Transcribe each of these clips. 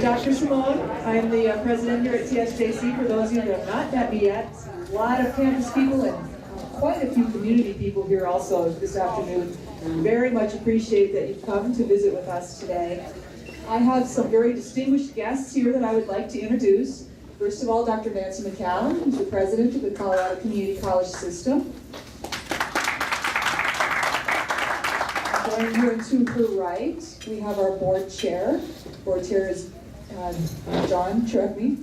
Dr. Simone. I'm the president here at TSJC. For those of you that have not met me yet, a lot of campus people and quite a few community people here also this afternoon. Very much appreciate that you've come to visit with us today. I have some very distinguished guests here that I would like to introduce. First of all, Dr. Nancy McCallum, who's the president of the Colorado Community College System. Joining her to her right, we have our board chair. Board chair is John Trefney,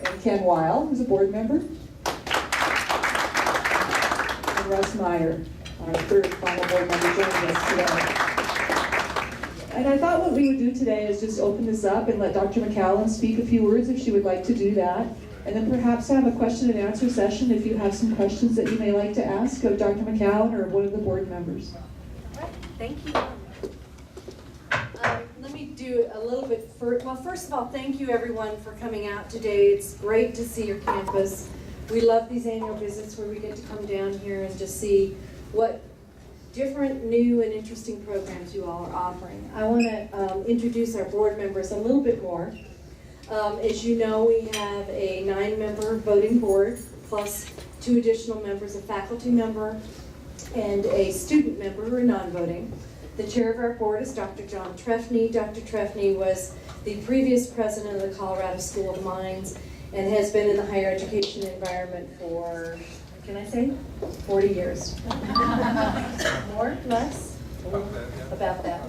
and Ken Weil, who's a board member. And Russ Meyer, our third final board member, joining us today. And I thought what we would do today is just open this up and let Dr. McCallum speak a few words if she would like to do that. And then perhaps have a question and answer session if you have some questions that you may like to ask of Dr. McCallum or one of the board members. All right, thank you. Let me do a little bit first. Well, first of all, thank you everyone for coming out today. It's great to see your campus. We love these annual visits where we get to come down here and just see what different, new, and interesting programs you all are offering. I want to introduce our board members a little bit more. As you know, we have a 9-member voting board, plus 2 additional members, a faculty member and a student member who are non-voting. The chair of our board is Dr. John Trefney. Dr. Trefney was the previous president of the Colorado School of Mines and has been in the higher education environment for, can I say, 40 years. More? Less? About that.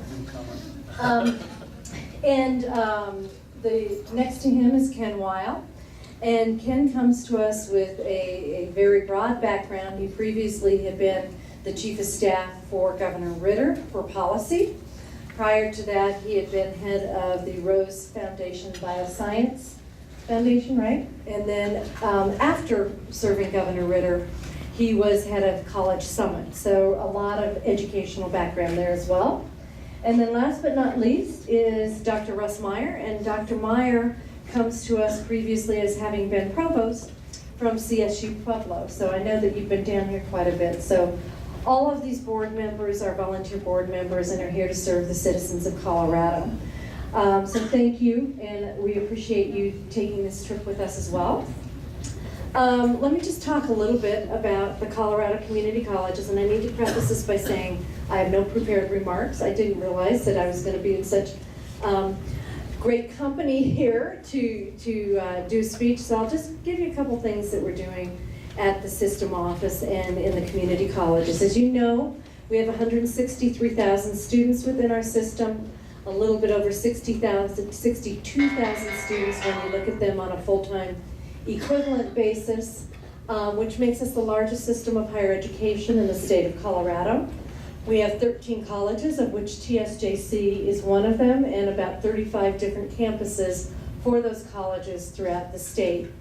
The next to him is Ken Weil, and Ken comes to us with a very broad background. He previously had been the chief of staff for Governor Ritter for policy. Prior to that, he had been head of the Rose Foundation Bioscience Foundation, right? And then after serving Governor Ritter, he was head of College Summit. So a lot of educational background there as well. And then last but not least is Dr. Russ Meyer, and Dr. Meyer comes to us previously as having been provost from CSU Pueblo. So I know that you've been down here quite a bit. So all of these board members are volunteer board members and are here to serve the citizens of Colorado. So thank you, and we appreciate you taking this trip with us as well. Let me just talk a little bit about the Colorado Community Colleges, and I need to preface this by saying I have no prepared remarks. I didn't realize that I was going to be in such great company here to do a speech, so I'll just give you a couple things that we're doing at the system office and in the community colleges. As you know, we have 163,000 students within our system, a little bit over 62,000 students when you look at them on a full-time equivalent basis, which makes us the largest system of higher education in the state of Colorado. We have 13 colleges, of which TSJC is one of them, and about 35 different campuses for those colleges throughout the state.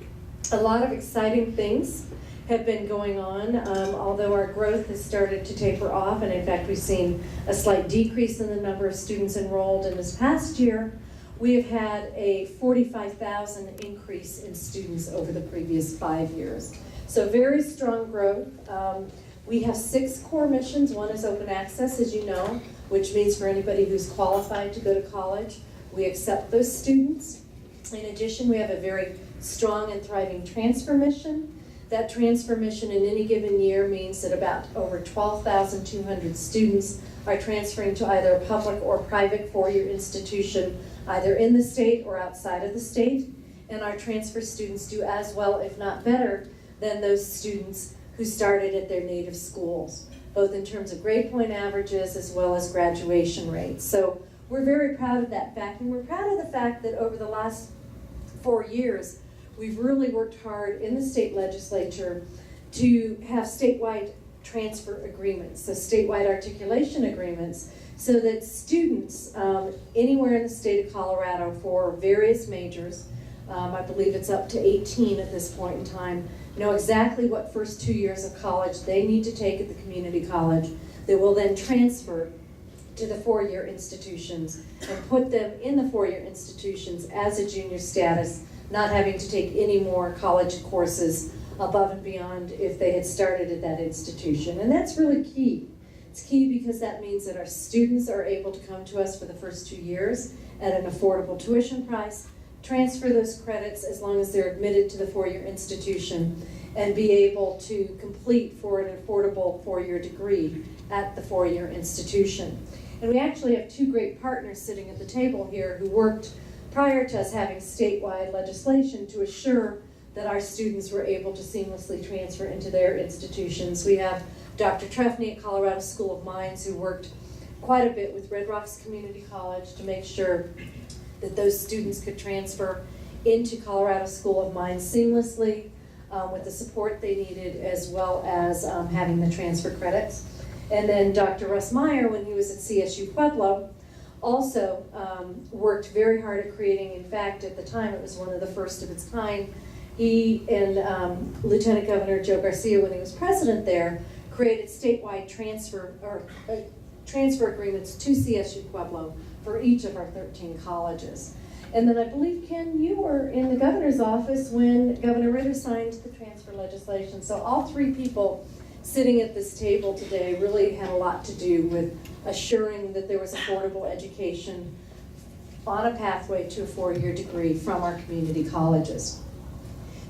A lot of exciting things have been going on, although our growth has started to taper off, and in fact we've seen a slight decrease in the number of students enrolled in this past year. We have had a 45,000 increase in students over the previous 5 years. So very strong growth. We have 6 core missions. One is open access, as you know, which means for anybody who's qualified to go to college, we accept those students. In addition, we have a very strong and thriving transfer mission. That transfer mission in any given year means that about over 12,200 students are transferring to either a public or private 4-year institution, either in the state or outside of the state. And our transfer students do as well, if not better, than those students who started at their native schools, both in terms of grade point averages as well as graduation rates. So we're very proud of that fact, and we're proud of the fact that over the last 4 years, we've really worked hard in the state legislature to have statewide transfer agreements, so statewide articulation agreements, so that students anywhere in the state of Colorado for various majors, I believe it's up to 18 at this point in time, know exactly what first 2 years of college they need to take at the community college that will then transfer to the 4-year institutions and put them in the 4-year institutions as a junior status, not having to take any more college courses above and beyond if they had started at that institution. And that's really key It's key because that means that our students are able to come to us for the first 2 years at an affordable tuition price, transfer those credits as long as they're admitted to the four-year institution, and be able to complete for an affordable four-year degree at the four-year institution. And we actually have two great partners sitting at the table here who worked prior to us having statewide legislation to assure that our students were able to seamlessly transfer into their institutions. We have Dr. Trefny at Colorado School of Mines, who worked quite a bit with Red Rocks Community College to make sure that those students could transfer into Colorado School of Mines seamlessly with the support they needed, as well as having the transfer credits. And then Dr. Russ Meyer, when he was at CSU Pueblo, also worked very hard at creating, in fact, at the time it was one of the first of its kind. He and Lieutenant Governor Joe Garcia, when he was president there, created statewide transfer agreements to CSU Pueblo for each of our 13 colleges. And then I believe, Ken, you were in the governor's office when Governor Ritter signed the transfer legislation. So all three people sitting at this table today really had a lot to do with assuring that there was affordable education on a pathway to a four-year degree from our community colleges.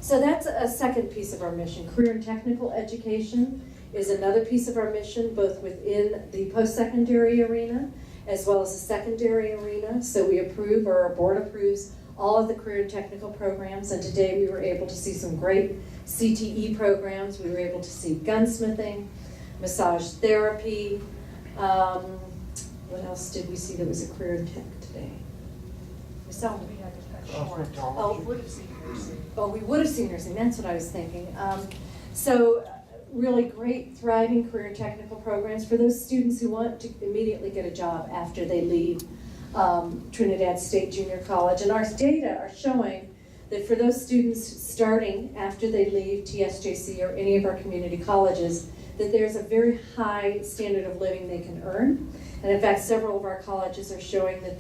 So that's a second piece of our mission. Career and technical education is another piece of our mission, both within the post-secondary arena as well as the secondary arena. So we approve, or our board approves, all of the career and technical programs, and today we were able to see some great CTE programs. We were able to see gunsmithing, massage therapy. What else did we see that was a career in tech today? We saw we would have seen nursing, that's what I was thinking. So really great, thriving career and technical programs for those students who want to immediately get a job after they leave Trinidad State Junior College. And our data are showing that for those students starting after they leave TSJC or any of our community colleges, that there's a very high standard of living they can earn. And in fact, several of our colleges are showing that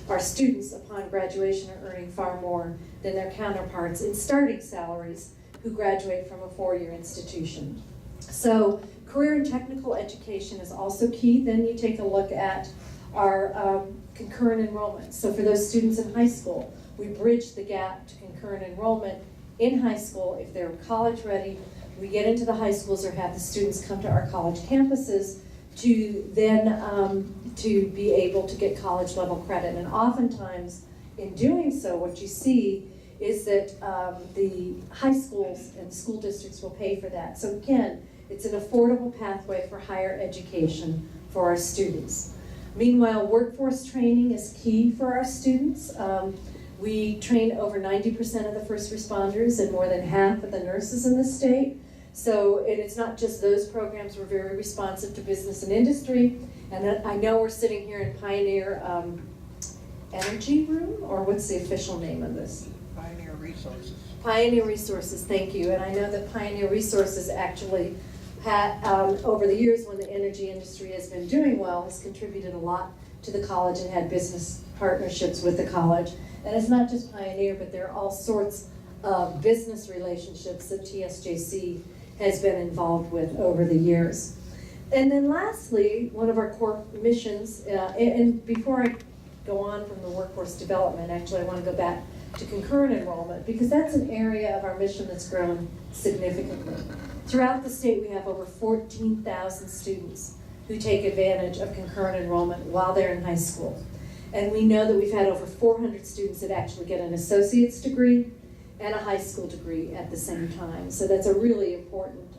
our students upon graduation are earning far more than their counterparts in starting salaries who graduate from a four-year institution. So career and technical education is also key. Then you take a look at our concurrent enrollment. So for those students in high school, we bridge the gap to concurrent enrollment in high school. If they're college ready, we get into the high schools or have the students come to our college campuses to then to be able to get college level credit. And oftentimes in doing so, what you see is that the high schools and school districts will pay for that. So again, it's an affordable pathway for higher education for our students. Meanwhile, workforce training is key for our students. We train over 90% of the first responders and more than half of the nurses in the state. So it's not just those programs. We're very responsive to business and industry. And I know we're sitting here in Pioneer Energy Room, or what's the official name of this? Pioneer Resources. Pioneer Resources, thank you. And I know that Pioneer Resources actually had, over the years when the energy industry has been doing well, has contributed a lot to the college and had business partnerships with the college. And it's not just Pioneer, but there are all sorts of business relationships that TSJC has been involved with over the years. And then lastly, one of our core missions, and before I go on from the workforce development, actually I want to go back to concurrent enrollment, because that's an area of our mission that's grown significantly. Throughout the state, we have over 14,000 students who take advantage of concurrent enrollment while they're in high school. And we know that we've had over 400 students that actually get an associate's degree and a high school degree at the same time. So that's a really important,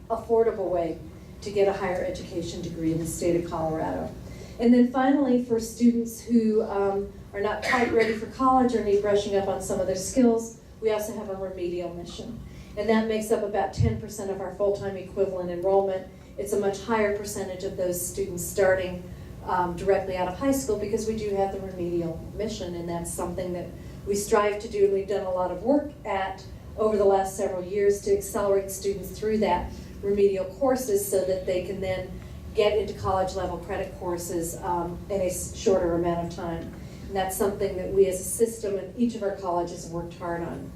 affordable way to get a higher education degree in the state of Colorado. And then finally, for students who are not quite ready for college or need brushing up on some of their skills, we also have a remedial mission. And that makes up about 10% of our full-time equivalent enrollment. It's a much higher percentage of those students starting directly out of high school, because we do have the remedial mission, and that's something that we strive to do, and we've done a lot of work at over the last several years to accelerate students through that remedial courses so that they can then get into college level credit courses in a shorter amount of time. And that's something that we as a system in each of our colleges have worked hard on.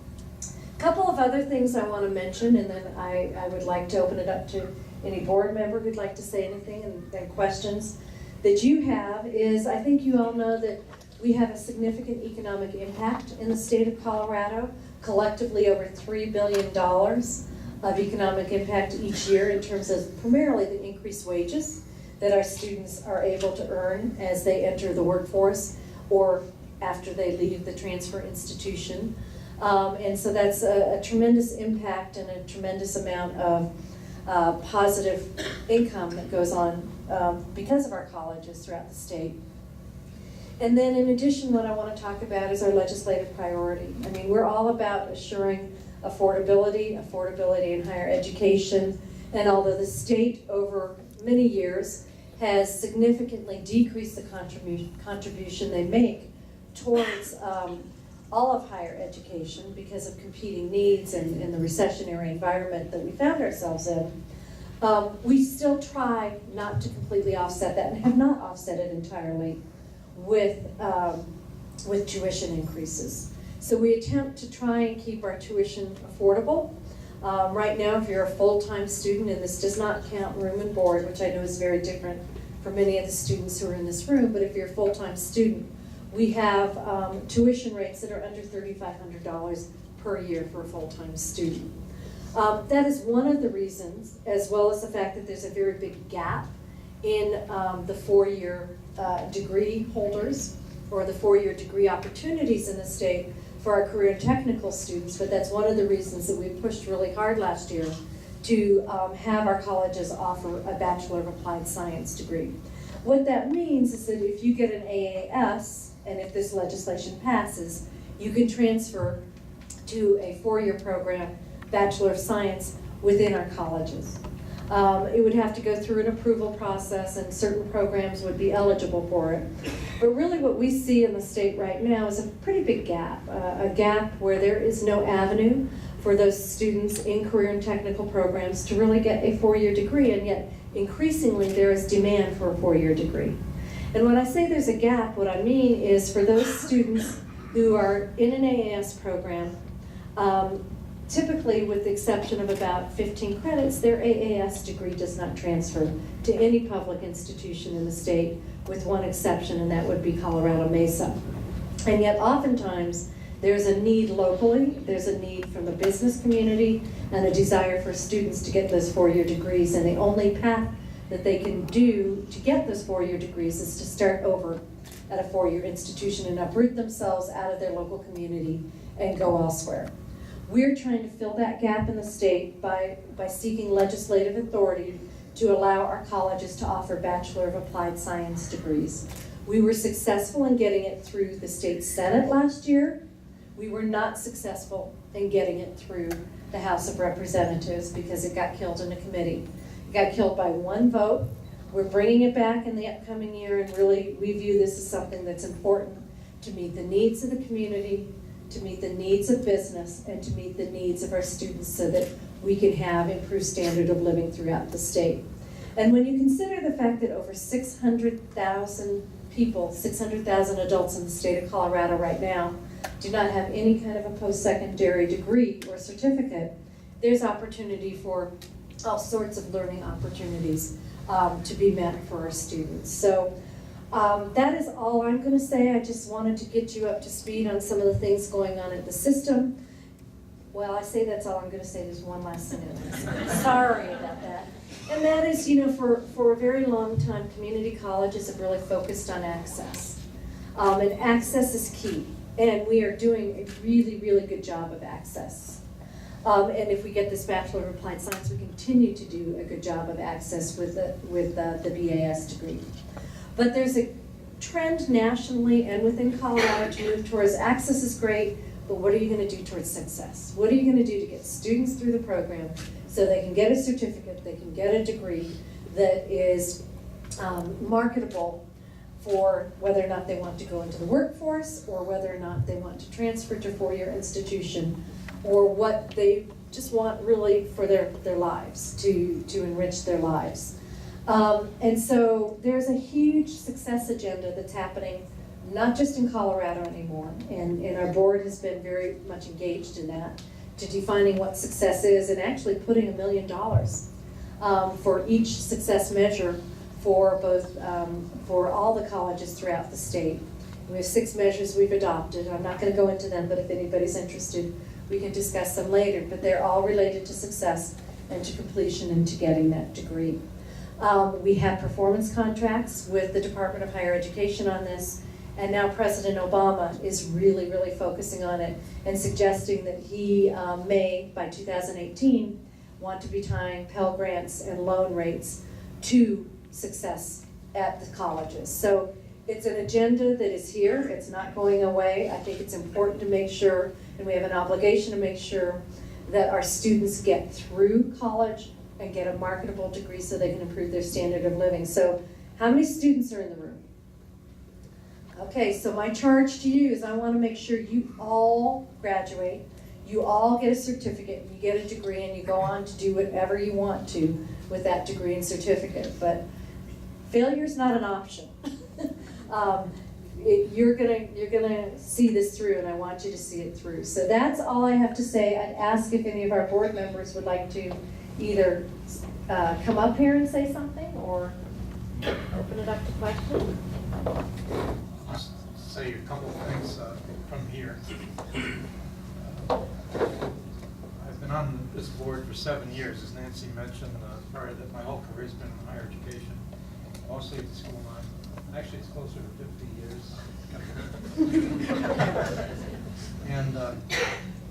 A couple of other things I want to mention, and then I would like to open it up to any board member who'd like to say anything and questions that you have is, I think you all know that we have a significant economic impact in the state of Colorado, collectively over $3 billion of economic impact each year in terms of primarily the increased wages that our students are able to earn as they enter the workforce or after they leave the transfer institution. And so that's a tremendous impact and a tremendous amount of positive income that goes on because of our colleges throughout the state. And then in addition, what I want to talk about is our legislative priority. I mean, we're all about assuring affordability in higher education, and although the state over many years has significantly decreased the contribution they make towards all of higher education because of competing needs and the recessionary environment that we found ourselves in, we still try not to completely offset that and have not offset it entirely with tuition increases. So we attempt to try and keep our tuition affordable. Right now, if you're a full-time student, and this does not count room and board, which I know is very different for many of the students who are in this room, but if you're a full-time student, we have tuition rates that are under $3,500 per year for a full-time student. That is one of the reasons, as well as the fact that there's a very big gap in the four-year degree holders or the four-year degree opportunities in the state for our career and technical students, but that's one of the reasons that we pushed really hard last year to have our colleges offer a Bachelor of Applied Science degree. What that means is that if you get an AAS, and if this legislation passes, you can transfer to a four-year program, Bachelor of Science, within our colleges. It would have to go through an approval process, and certain programs would be eligible for it. But really what we see in the state right now is a pretty big gap, a gap where there is no avenue for those students in career and technical programs to really get a four-year degree, and yet increasingly there is demand for a four-year degree. And when I say there's a gap, what I mean is for those students who are in an AAS program, typically with the exception of about 15 credits, their AAS degree does not transfer to any public institution in the state, with one exception, and that would be Colorado Mesa. And yet oftentimes there's a need locally, there's a need from the business community, and a desire for students to get those four-year degrees, and the only path that they can do to get those four-year degrees is to start over at a four-year institution and uproot themselves out of their local community and go elsewhere. We're trying to fill that gap in the state by seeking legislative authority to allow our colleges to offer Bachelor of Applied Science degrees. We were successful in getting it through the state Senate last year. We were not successful in getting it through the House of Representatives because it got killed in a committee. Got killed by one vote. We're bringing it back in the upcoming year, and really we view this as something that's important to meet the needs of the community, to meet the needs of business, and to meet the needs of our students so that we can have improved standard of living throughout the state. And when you consider the fact that over 600,000 people, 600,000 adults in the state of Colorado right now do not have any kind of a post-secondary degree or certificate, there's opportunity for all sorts of learning opportunities to be met for our students. So that is all I'm going to say. I just wanted to get you up to speed on some of the things going on in the system. Well, I say that's all I'm going to say. There's one last sentence. Sorry about that. And that is, you know, for a very long time, community colleges have really focused on access. And access is key. And we are doing a really, really good job of access. And if we get this Bachelor of Applied Science, we continue to do a good job of access with the BAS degree. But there's a trend nationally and within Colorado to move towards access is great, but what are you going to do towards success? What are you going to do to get students through the program so they can get a certificate, they can get a degree that is marketable for whether or not they want to go into the workforce or whether or not they want to transfer to a four-year institution, or what they just want really for their lives, to enrich their lives. And so there's a huge success agenda that's happening, not just in Colorado anymore, and our board has been very much engaged in that, to defining what success is and actually putting $1 million for each success measure for both, for all the colleges throughout the state. We have 6 measures we've adopted. I'm not going to go into them, but if anybody's interested, we can discuss them later. But they're all related to success and to completion and to getting that degree. We have performance contracts with the Department of Higher Education on this, and now President Obama is really, really focusing on it and suggesting that he may, by 2018, want to be tying Pell Grants and loan rates to success at the colleges. So it's an agenda that is here. It's not going away. I think it's important to make sure, and we have an obligation to make sure, that our students get through college and get a marketable degree so they can improve their standard of living. So how many students are in the room? Okay, so my charge to you is I want to make sure you all graduate, you all get a certificate, you get a degree, and you go on to do whatever you want to with that degree and certificate. But failure is not an option. You're gonna see this through, and I want you to see it through. So that's all I have to say. I'd ask if any of our board members would like to either come up here and say something, or open it up to questions. Just say a couple of things from here. I've been on this board for 7 years, as Nancy mentioned. Prior to that, my whole career has been in higher education, mostly at the school line. Actually, it's closer to 50 years. And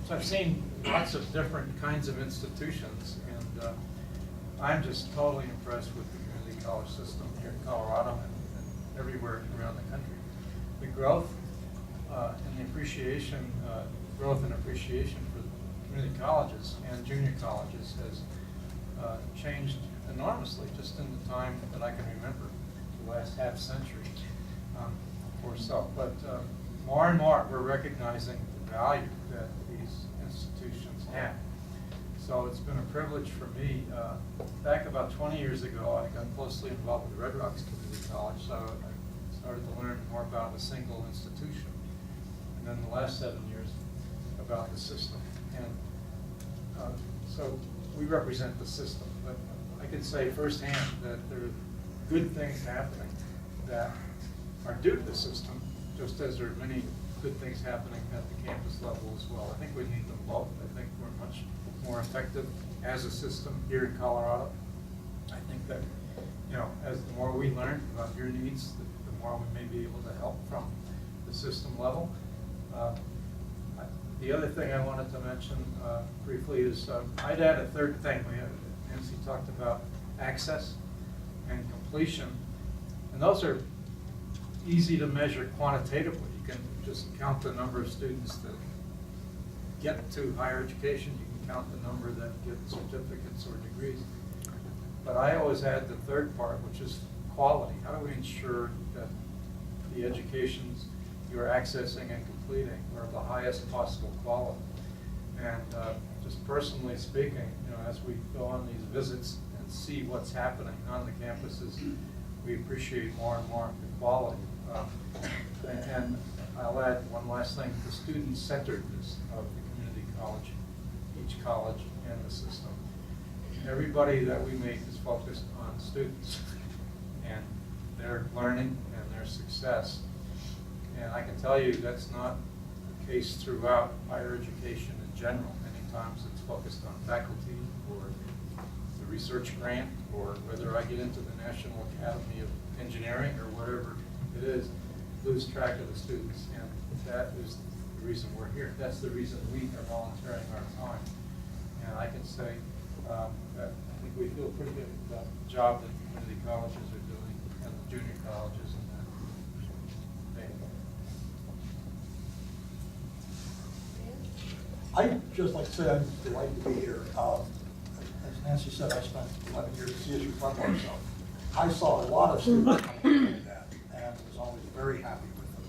so I've seen lots of different kinds of institutions, and I'm just totally impressed with the community college system here in Colorado and everywhere around the country. The growth and the appreciation, growth and appreciation for community colleges and junior colleges has changed enormously just in the time that I can remember, the last half century or so. But more and more we're recognizing the value that these institutions have. So it's been a privilege for me. Back about 20 years ago, I got closely involved with Red Rocks Community College, so I started to learn more about a single institution. And then the last 7 years about the system. And so we represent the system, but I can say firsthand that there are good things happening that are due to the system, just as there are many good things happening at the campus level as well. I think we need them both. I think we're much more effective as a system here in Colorado. I think that, you know, as the more we learn about your needs, the more we may be able to help from the system level. The other thing I wanted to mention briefly is I'd add a third thing. Nancy talked about access and completion, and those are easy to measure quantitatively. You can just count the number of students that get to higher education. You can count the number that get certificates or degrees. But I always add the third part, which is quality. How do we ensure that the educations you're accessing and completing are of the highest possible quality? And just personally speaking, you know, as we go on these visits and see what's happening on the campuses, we appreciate more and more the quality. And I'll add one last thing: the student-centeredness of the community college, each college and the system. Everybody that we meet is focused on students and their learning and their success. And I can tell you that's not the case throughout higher education in general. Many times it's focused on faculty or the research grant, or whether I get into the National Academy of Engineering or whatever it is, lose track of the students. And that is the reason we're here. That's the reason we are volunteering our time. And I can say that I think we feel pretty good about the job that the community colleges are doing and the junior colleges and that. I'd just like to say I'm delighted to be here. As Nancy said, I spent 11 years at CSU Flemore, so I saw a lot of students coming like that, and was always very happy with them.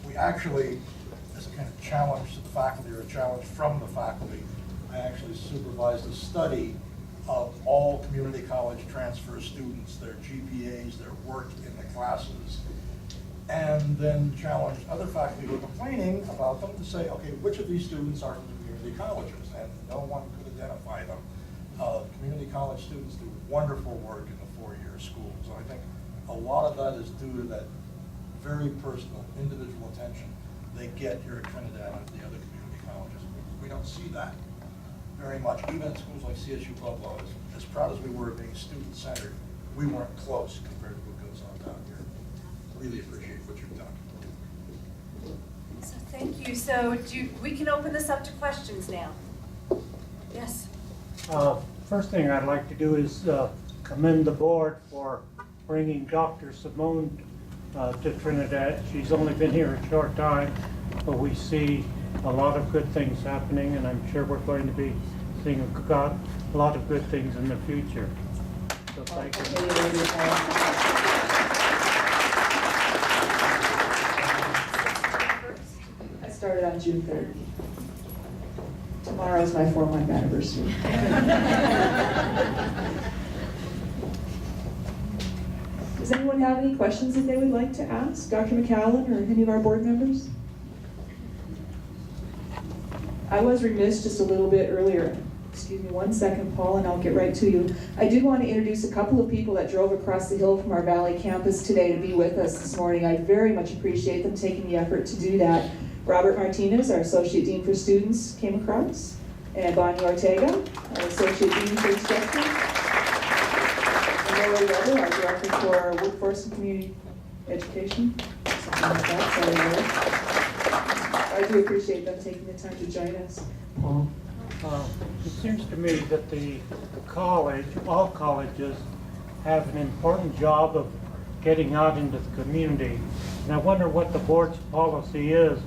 We actually, as a kind of challenge to the faculty, or a challenge from the faculty, I actually supervised a study of all community college transfer students, their GPAs, their work in the classes, and then challenged other faculty who were complaining about them to say, okay, which of these students are from the community colleges? And no one could identify them. Community college students do wonderful work in the 4-year school. So I think a lot of that is due to that very personal, individual attention they get here at Trinidad and the other community colleges. We don't see that very much. Even in schools like CSU Pueblo, as proud as we were of being student-centered, we weren't close compared to what goes on down here. Really appreciate what you've done. So thank you. So we can open this up to questions now. Yes. First thing I'd like to do is commend the board for bringing Dr. Simone to Trinidad. She's only been here a short time, but we see a lot of good things happening, and I'm sure we're going to be seeing a lot of good things in the future. So thank you. I started on June 3rd. Tomorrow's my 4-month anniversary. Does anyone have any questions that they would like to ask Dr. McCallum or any of our board members? I was remiss just a little bit earlier. Excuse me 1 second, Paul, and I'll get right to you. I did want to introduce a couple of people that drove across the hill from our Valley campus today to be with us this morning. I very much appreciate them taking the effort to do that. Robert Martinez, our Associate Dean for Students, came across, and Bonnie Ortega, our Associate Dean for Instruction, and Laura Weber, our Director for Workforce and Community Education, something like that. Sorry, Laura. I do appreciate them taking the time to join us. Paul? It seems to me that the college, all colleges, have an important job of getting out into the community. And I wonder what the board's policy is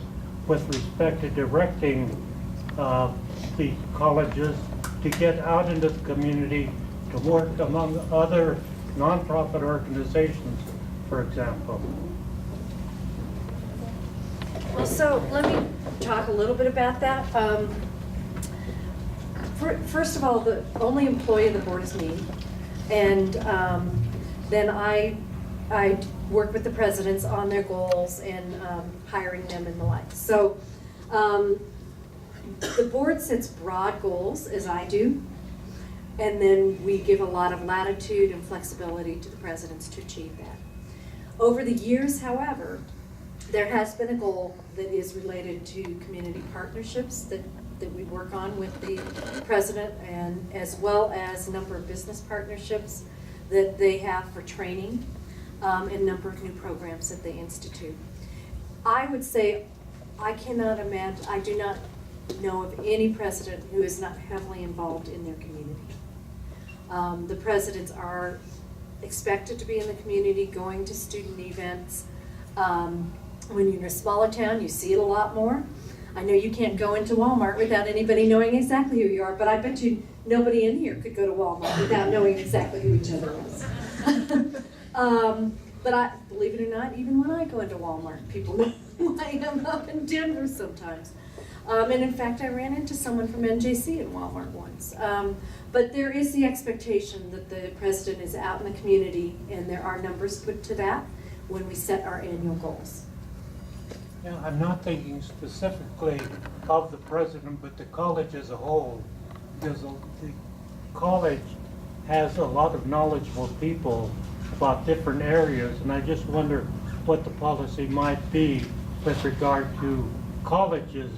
with respect to directing the colleges to get out into the community to work among other nonprofit organizations, for example. Well, so let me talk a little bit about that. First of all, the only employee of the board is me, and then I work with the presidents on their goals and hiring them and the like. So the board sets broad goals, as I do, and then we give a lot of latitude and flexibility to the presidents to achieve that. Over the years, however, there has been a goal that is related to community partnerships that we work on with the president, and as well as a number of business partnerships that they have for training and a number of new programs that they institute. I would say I cannot imagine, I do not know of any president who is not heavily involved in their community. The presidents are expected to be in the community, going to student events. When you're in a smaller town, you see it a lot more. I know you can't go into Walmart without anybody knowing exactly who you are, but I bet you nobody in here could go to Walmart without knowing exactly who each other is. But believe it or not, even when I go into Walmart, people know who I am up in Denver sometimes. And in fact, I ran into someone from NJC in Walmart once. But there is the expectation that the president is out in the community, and there are numbers put to that when we set our annual goals. Yeah, I'm not thinking specifically of the president, but the college as a whole, because the college has a lot of knowledgeable people about different areas, and I just wonder what the policy might be with regard to colleges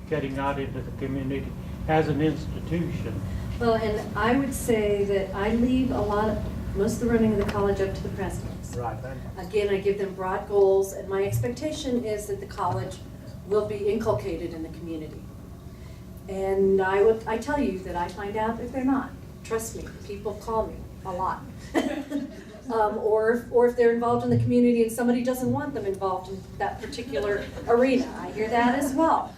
getting out into the community as an institution. Well, and I would say that I leave most of the running of the college up to the presidents. Right. Again, I give them broad goals, and my expectation is that the college will be inculcated in the community. And I tell you that I find out if they're not. Trust me, people call me a lot. Or if they're involved in the community and somebody doesn't want them involved in that particular arena. I hear that as well.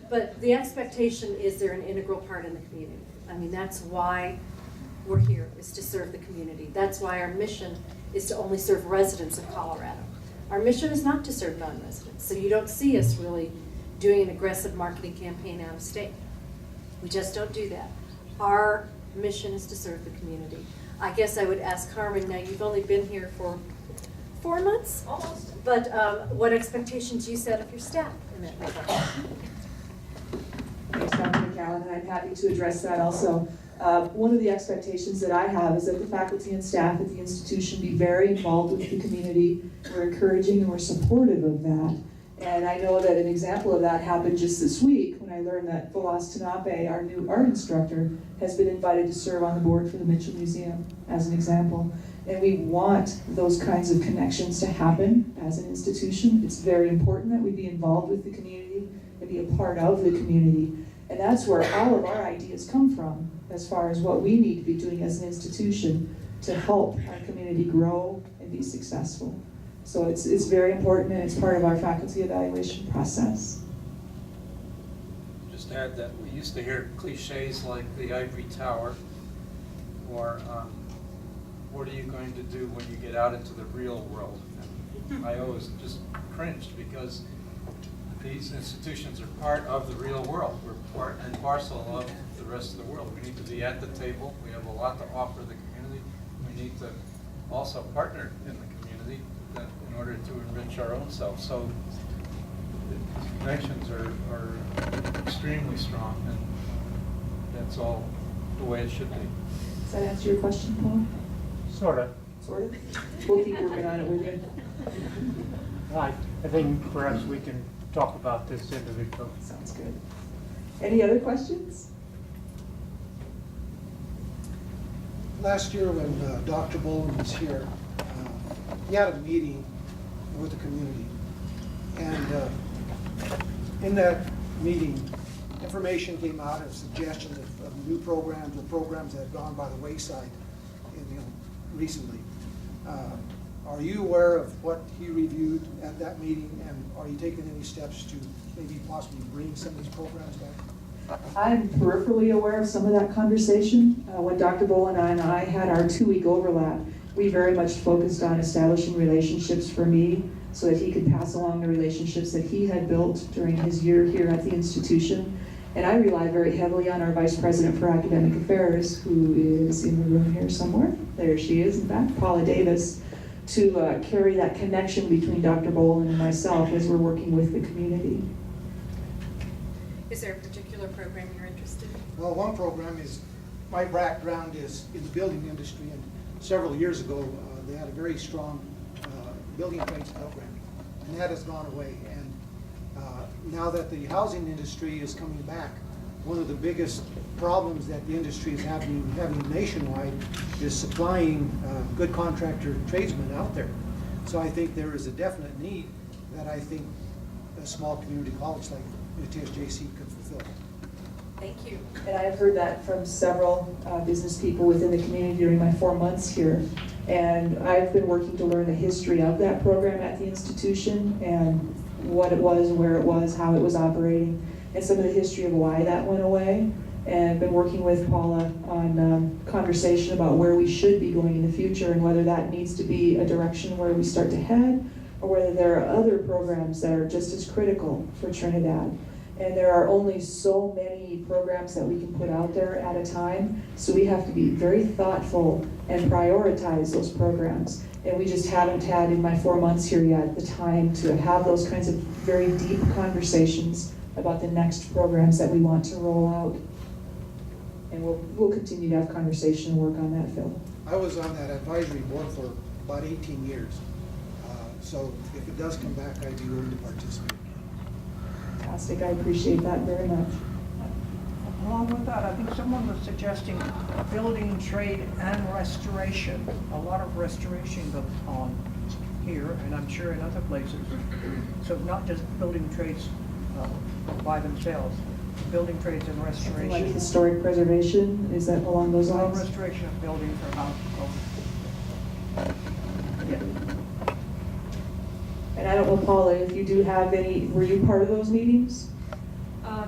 But the expectation is they're an integral part in the community. I mean, that's why we're here, is to serve the community. That's why our mission is to only serve residents of Colorado. Our mission is not to serve non-residents, so you don't see us really doing an aggressive marketing campaign out of state. We just don't do that. Our mission is to serve the community. I guess I would ask Carmen, now you've only been here for 4 months? Almost. But what expectations do you set of your staff in that regard? Thanks, Dr. McCallum, and I'm happy to address that also. One of the expectations that I have is that the faculty and staff at the institution be very involved with the community. We're encouraging and we're supportive of that. And I know that an example of that happened just this week when I learned that Velas Tanape, our new art instructor, has been invited to serve on the board for the Mitchell Museum, as an example. And we want those kinds of connections to happen as an institution. It's very important that we be involved with the community and be a part of the community. And that's where all of our ideas come from, as far as what we need to be doing as an institution to help our community grow and be successful. So it's very important, and it's part of our faculty evaluation process. Just add that we used to hear cliches like the ivory tower, or what are you going to do when you get out into the real world? And I always just cringed because these institutions are part of the real world. We're part and parcel of the rest of the world. We need to be at the table. We have a lot to offer the community. We need to also partner in the community in order to enrich our own selves. So the connections are extremely strong, and that's all the way it should be. Does that answer your question, Paul? Sort of. Sort of? We'll keep working on it with you. I think perhaps we can talk about this individually. Sounds good. Any other questions? Last year when Dr. Boland was here, he had a meeting with the community. And in that meeting, information came out of suggestions of new programs or programs that have gone by the wayside recently. Are you aware of what he reviewed at that meeting, and are you taking any steps to maybe possibly bring some of these programs back? I'm peripherally aware of some of that conversation. When Dr. Boland and I had our 2-week overlap, we very much focused on establishing relationships for me so that he could pass along the relationships that he had built during his year here at the institution. And I rely very heavily on our Vice President for Academic Affairs, who is in the room here somewhere. There she is, in fact, Paula Davis, to carry that connection between Dr. Boland and myself as we're working with the community. Is there a particular program you're interested in? Well, one program is, my background is in the building industry, and several years ago, they had a very strong building trades program, and that has gone away. And now that the housing industry is coming back, one of the biggest problems that the industry is having nationwide is supplying good contractor tradesmen out there. So I think there is a definite need that I think a small community college like the TSJC could fulfill. Thank you. And I have heard that from several business people within the community during my 4 months here. And I've been working to learn the history of that program at the institution and what it was, where it was, how it was operating, and some of the history of why that went away. And I've been working with Paula on conversation about where we should be going in the future and whether that needs to be a direction where we start to head or whether there are other programs that are just as critical for Trinidad. And there are only so many programs that we can put out there at a time, so we have to be very thoughtful and prioritize those programs. And we just haven't had, in my 4 months here yet, the time to have those kinds of very deep conversations about the next programs that we want to roll out. And we'll continue to have conversation and work on that, Phil. I was on that advisory board for about 18 years. So if it does come back, I'd be willing to participate. Fantastic, I appreciate that very much. Along with that, I think someone was suggesting building trade and restoration. A lot of restoration goes on here, and I'm sure in other places. So not just building trades by themselves, building trades and restoration. Like historic preservation, is that along those Well, lines? restoration of buildings or house. Yeah. And I don't know, Paula, if you do have any, were you part of those meetings?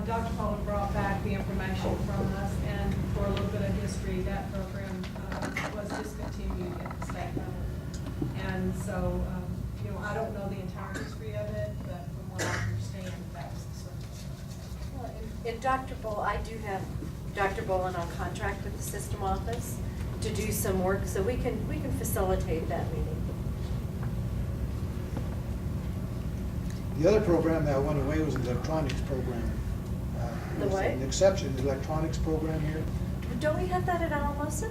Dr. Pollard brought back the information from us, and for a little bit of history, that program was discontinued at the state level. And so, I don't know the entire history of it, but from what I understand, that's the circumstance. Well, and Dr. Bull, I do have Dr. Boland on contract with the system office to do some work, so we can facilitate that meeting. The other program that went away was the electronics program. The what? An exception, the electronics program here. Don't we have that at Alamosa?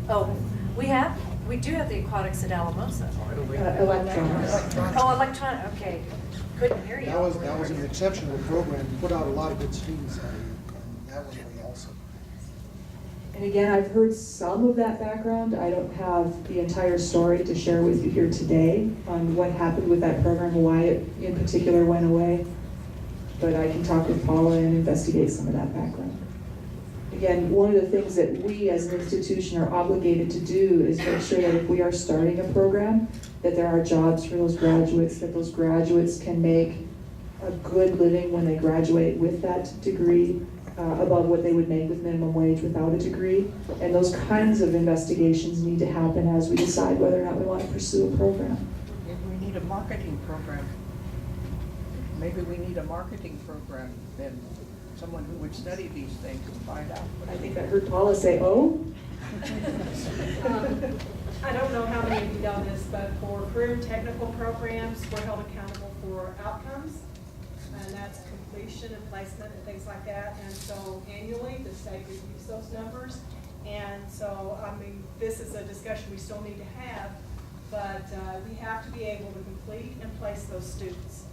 Oh, we do have the aquatics at Alamosa. Electronics. Oh, electronic, okay. Couldn't hear you. That was an exceptional program, put out a lot of good students, and that went away also. And again, I've heard some of that background. I don't have the entire story to share with you here today on what happened with that program, why it in particular went away. But I can talk with Paula and investigate some of that background. Again, one of the things that we as an institution are obligated to do is make sure that if we are starting a program, that there are jobs for those graduates, that those graduates can make a good living when they graduate with that degree, above what they would make with minimum wage without a degree. And those kinds of investigations need to happen as we decide whether or not we want to pursue a program. Maybe we need a marketing program. Maybe we need a marketing program, then someone who would study these things and find out. I think I heard Paula say, oh. I don't know how many of you know this, but for career and technical programs, we're held accountable for outcomes, and that's completion and placement and things like that. And so annually, the state reviews those numbers. And so, I mean, this is a discussion we still need to have, but we have to be able to complete and place those students.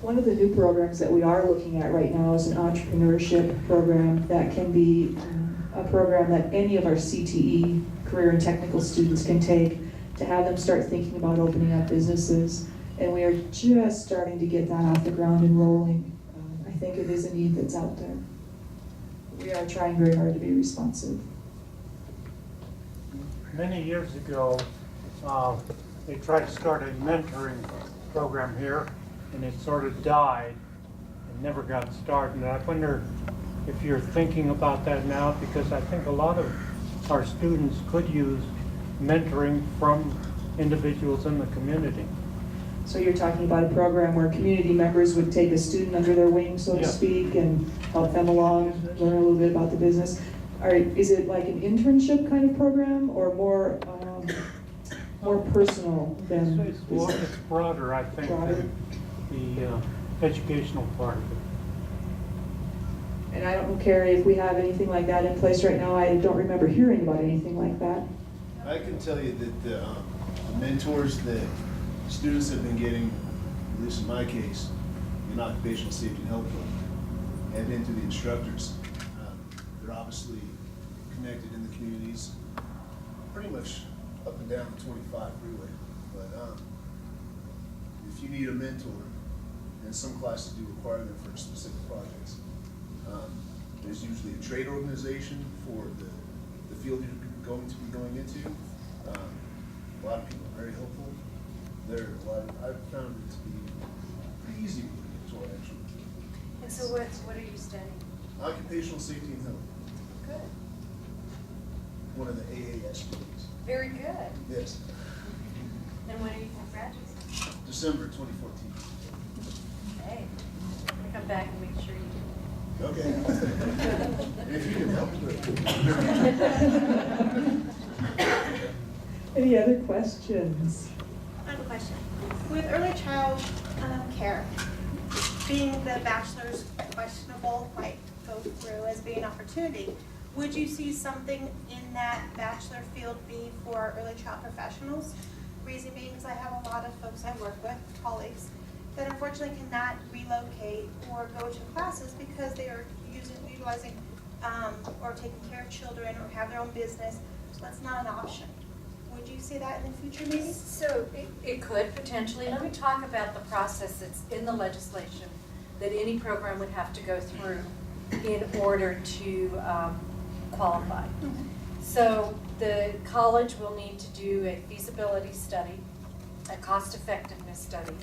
One of the new programs that we are looking at right now is an entrepreneurship program that can be a program that any of our CTE, career and technical students, can take to have them start thinking about opening up businesses. And we are just starting to get that off the ground and rolling. I think it is a need that's out there. We are trying very hard to be responsive. Many years ago, they tried to start a mentoring program here, and it sort of died and never got started. And I wonder if you're thinking about that now, because I think a lot of our students could use mentoring from individuals in the community. So you're talking about a program where community members would take a student under their wing, so to Yeah. speak, and help them along, learn a little bit about the business. Is it like an internship kind of program, or more personal than? It's broader, I think, Broader. than the educational part of it. And I don't know, Carrie, if we have anything like that in place right now. I don't remember hearing about anything like that. I can tell you that the mentors that students have been getting, at least in my case, in occupational safety and health club, have been through the instructors. They're obviously connected in the communities, pretty much up and down the 25 freeway. But if you need a mentor, and some classes do require them for specific projects, there's usually a trade organization for the field you're going to be going into. A lot of people are very helpful. I've found it to be pretty easy to get actually. And so what are you studying? Occupational safety and health, Good. one of the AAS degrees. Very good. Yes, And when are you graduating? December 2014. Hey, I'm gonna come back and make sure you do. Okay. And if you can help with it. Any other questions? I have a question. With early child care, being the bachelor's questionable, might go through as being an opportunity, would you see something in that bachelor field be for early child professionals? Reason being, because I have a lot of folks I work with, colleagues, that unfortunately cannot relocate or go to classes because they are utilizing or taking care of children or have their own business, so that's not an option. Would you see that in the future maybe? So it could potentially. Let me talk about the process that's in the legislation that any program would have to go through in order to qualify. So the college will need to do a feasibility study, a cost effectiveness study,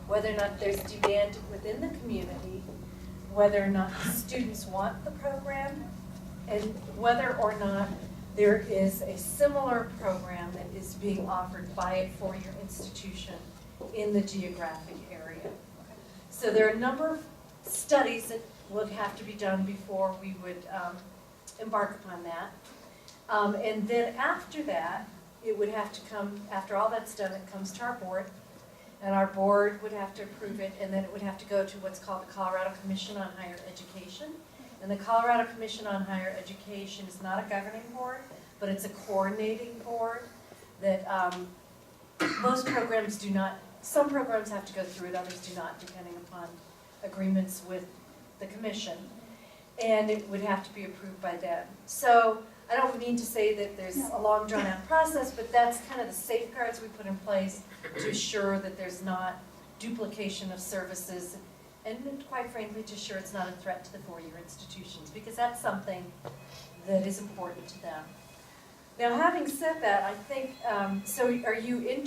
whether or not there's demand within the community, whether or not the students want the program, and whether or not there is a similar program that is being offered by it for your institution in the geographic area. So there are a number of studies that would have to be done before we would embark upon that. And then after that, it would have to come, after all that's done, it comes to our board, and our board would have to approve it, and then it would have to go to what's called the Colorado Commission on Higher Education, And the Colorado Commission on Higher Education is not a governing board, but it's a coordinating board that most programs do not, some programs have to go through it, others do not, depending upon agreements with the commission. And it would have to be approved by them. So I don't mean to say that there's a long drawn out process, but that's kind of the safeguards we put in place to assure that there's not duplication of services, and quite frankly, to assure it's not a threat to the four-year institutions, because that's something that is important to them. Now, having said that, I think, so are you in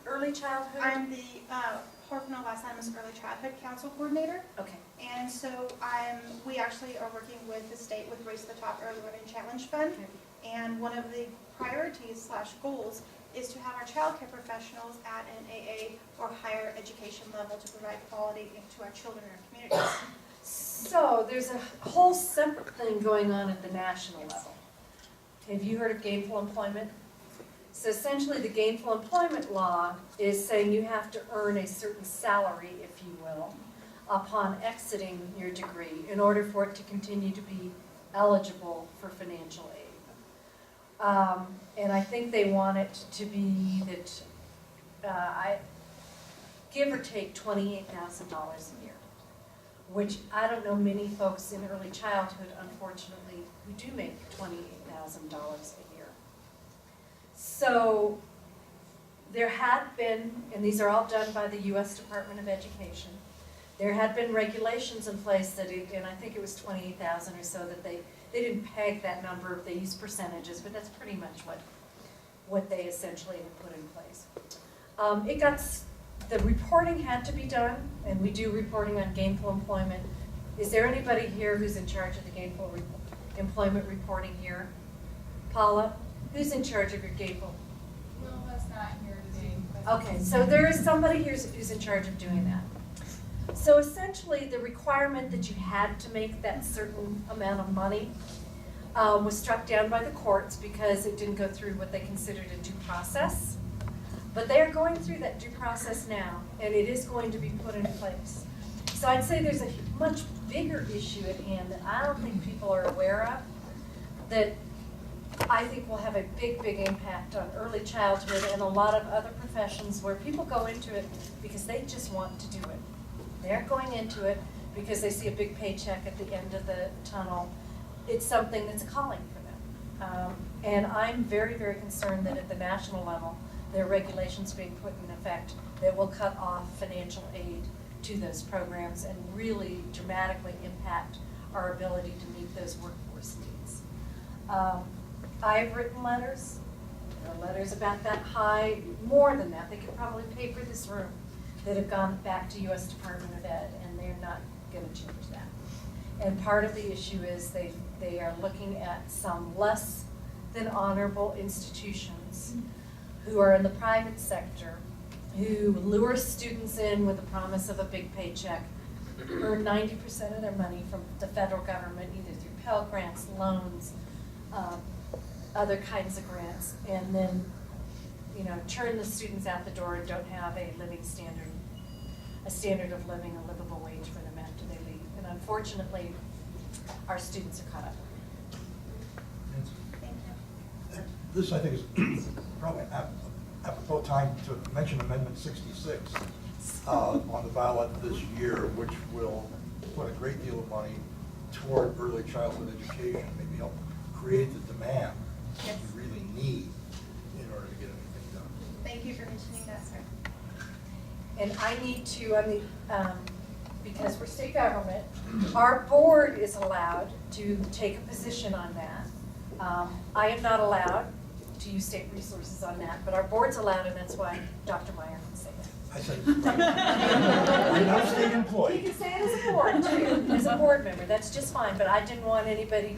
early childhood? I'm the Horfman Alzheimer's Early Childhood Council Coordinator. Okay. And so we actually are working with the state with Race to the Top Early Learning Challenge Fund. Okay. And one of the priorities / goals is to have our child care professionals at an AA or higher education level to provide quality to our children and our communities. So there's a whole separate thing going on at the national level. Have you heard of gainful employment? So essentially the gainful employment law is saying you have to earn a certain salary, if you will, upon exiting your degree in order for it to continue to be eligible for financial aid. And I think they want it to be that, give or take $28,000 a year, which I don't know many folks in early childhood, unfortunately, who do make $28,000 a year. So there had been, and these are all done by the U.S. Department of Education, there had been regulations in place that, and I think it was 28,000 or so, that they didn't peg that number, they used percentages, but that's pretty much what they essentially had put in place. The reporting had to be done, and we do reporting on gainful employment. Is there anybody here who's in charge of the gainful employment reporting here? Paula, who's in charge of your gainful? Will was not here today. Okay, so there is somebody here who's in charge of doing that. So essentially, the requirement that you had to make that certain amount of money was struck down by the courts because it didn't go through what they considered a due process. But they are going through that due process now, and it is going to be put in place. So I'd say there's a much bigger issue at hand that I don't think people are aware of, that I think will have a big, big impact on early childhood and a lot of other professions where people go into it because they just want to do it. They're going into it because they see a big paycheck at the end of the tunnel. It's something that's a calling for them. And I'm very, very concerned that at the national level, there are regulations being put in effect that will cut off financial aid to those programs and really dramatically impact our ability to meet those workforce needs. I've written letters, letters about that high, more than that, they could probably pay for this room, that have gone back to U.S. Department of Ed, and they're not going to change that. And part of the issue is they are looking at some less than honorable institutions who are in the private sector, who lure students in with the promise of a big paycheck, earn 90% of their money from the federal government, either through Pell Grants, loans, other kinds of grants, and then turn the students out the door and don't have a living standard, a standard of living, a livable wage for them after they leave. And unfortunately, our students are caught up. Thank you. This, I think, is probably apropos time to mention Amendment 66 on the ballot this year, which will put a great deal of money toward early childhood education, maybe help create the demand that we really need in order to get anything done. Thank you for mentioning that, sir. And I need to, because we're state government, our board is allowed to take a position on that. I am not allowed to use state resources on that, but our board's allowed, and that's why Dr. Meyer can say that. I said, you're not a state employee. You can say it as a board, too, as a board member, that's just fine, but I didn't want anybody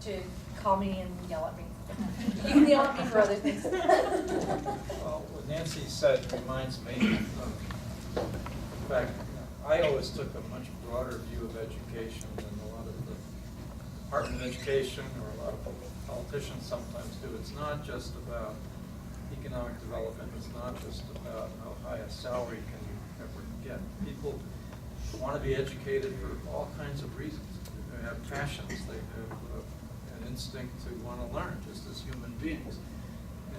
to call me and yell at me. You can yell at me for other things. Well, what Nancy said reminds me of the fact I always took a much broader view of education than a lot of the Department of Education or a lot of politicians sometimes do. It's not just about economic development. It's not just about how high a salary can you ever get. People want to be educated for all kinds of reasons. have passions, they have an instinct to want to learn, just as human beings.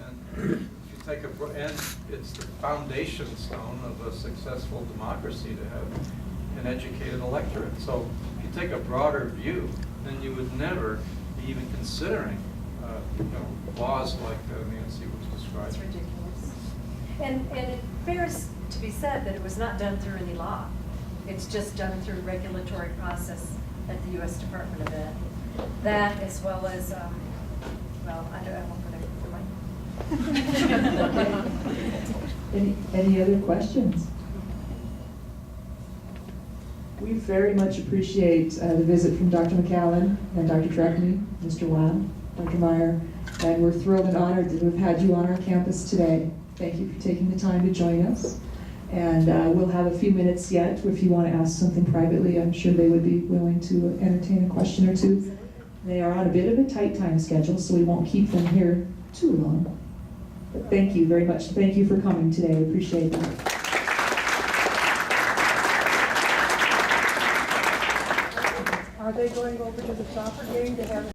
And if you take and it's the foundation stone of a successful democracy to have an educated electorate. So if you take a broader view, then you would never be even considering, laws like Nancy was describing. It's ridiculous. And it bears to be said that it was not done through any law. It's just done through regulatory process at the U.S. Department of Ed. That as well as, I won't go there. Any other questions? We very much appreciate the visit from Dr. McAllen and Dr. Treckney, Mr. Wan, Dr. Meyer, and we're thrilled and honored to have had you on our campus today. Thank you for taking the time to join us. And we'll have a few minutes yet if you want to ask something privately. I'm sure they would be willing to entertain a question or two. They are on a bit of a tight time schedule, so we won't keep them here too long. But thank you very much. Thank you for coming today. I appreciate that. Are they going over to the soccer game to have